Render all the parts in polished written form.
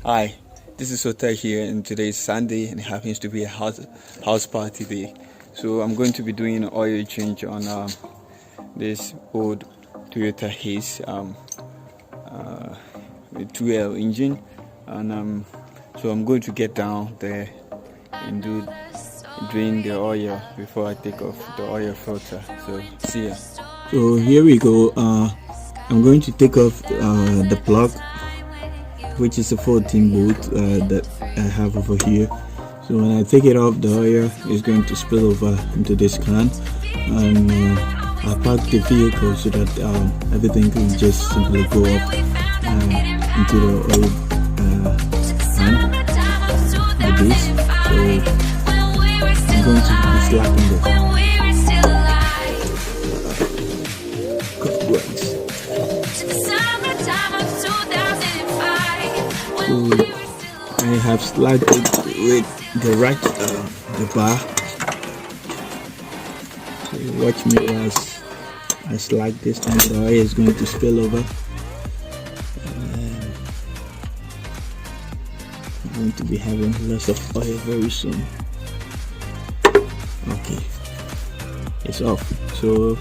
Hi, this is Toyota here, and today is Sunday, and it happens to be a house party day. So I'm going to be doing an oil change on this old Toyota Hiace with 2L engine, and so I'm going to get down there and drain the oil before I take off the oil filter. So see ya. So here we go. I'm going to take off the plug, which is a 14 volt that I have over here. So when I take it off, the oil is going to spill over into this can, and I park the vehicle so that everything can just simply go up into the oil can like this. So I'm going to be slapping this. So I have slacked it with the right the bar. So watch me as I slack this thing. The oil is going to spill over. I'm going to be having lots of oil very soon. Okay, it's off. So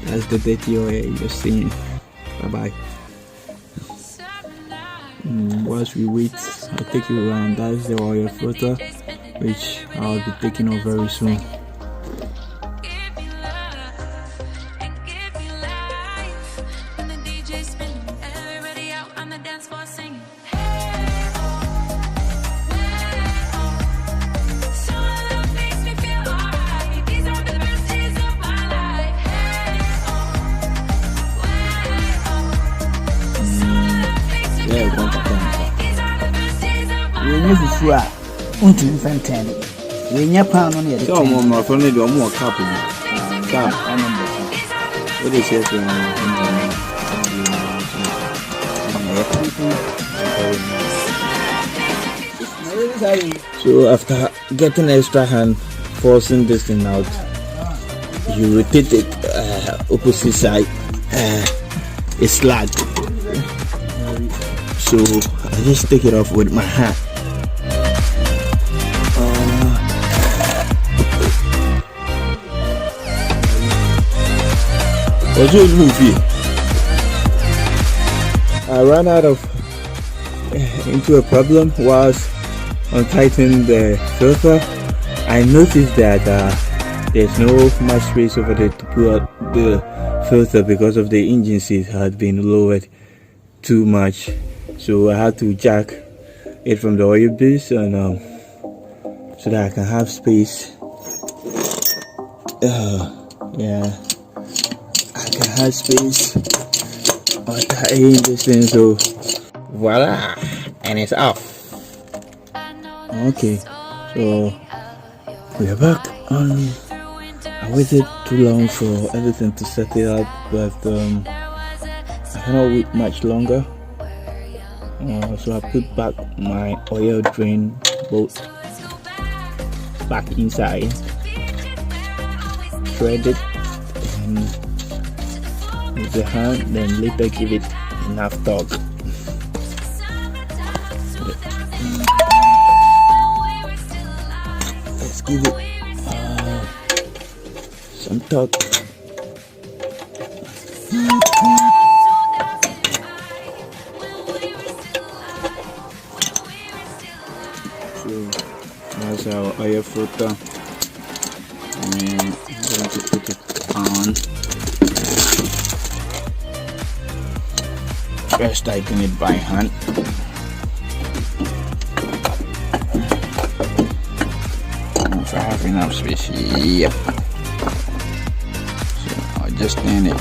that's the dirty oil you're seeing. Bye bye. Whilst we wait, I'll take you around. That's the oil filter, which I'll be taking off very soon. We fufu a untumi fenten we nya pan no na yede so mo no for no do mo cap ni cap what is it so after getting extra hand forcing this thing out, you repeat it opposite side. It's slack, so I just take it off with my hand. I ran out of into a problem whilst untightening the filter. I noticed that there's no much space over there to pull out the filter because of the engine seat had been lowered too much. So I had to jack it from the oil base, and so that I can have space. Yeah, I can have space in this thing. So voila, and it's off. Okay, so we are back. I waited too long for everything to settle out, but I cannot wait much longer. So I put back my oil drain bolt back inside, thread it with the hand, then later give it enough torque. Let's give it some torque. So that's our oil filter, and I'm going to put it on. First tighten it by hand. If I have enough space, yep. So I'll just turn it.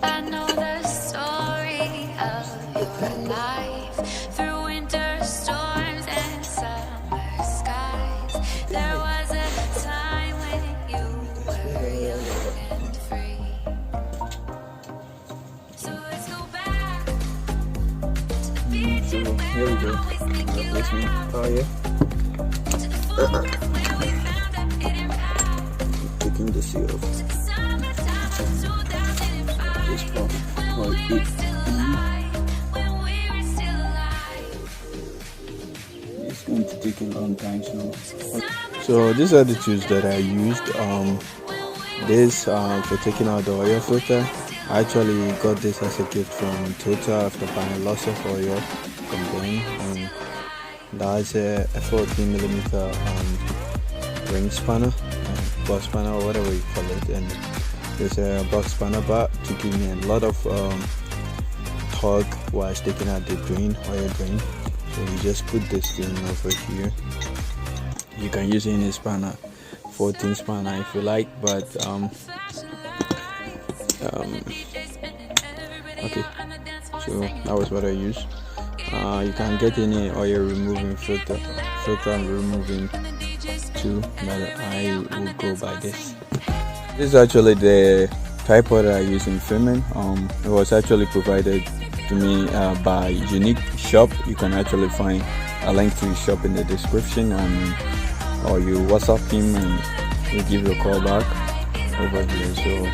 I know the story of your life through winter storms and summer skies. There was a time when you were young and free. So let's go back to the beach So and here we go. Let's me. Oh yeah. to the forest where we found a hidden path. Taking the seal off. To the summertime of 2005. This part. When we were still alive, when we were still alive. It's going to take a long time, so these are the tools that I used. This for taking out the oil filter. I actually got this as a gift from Toyota after buying lots of oil from them. That's a 14mm ring spanner, box spanner, or whatever you call it, and there's a box spanner bar to give me a lot of torque while taking out the oil drain. So you just put this thing over here. You can use any spanner, 14 spanner if you like, but okay, so that was what I used. You can get any oil removing filter removing tool, but I will go by this. This is actually the tripod I use in filming. It was actually provided to me by Unique Shop. You can actually find a link to his shop in the description, or you WhatsApp him and he'll give you a call back over here. So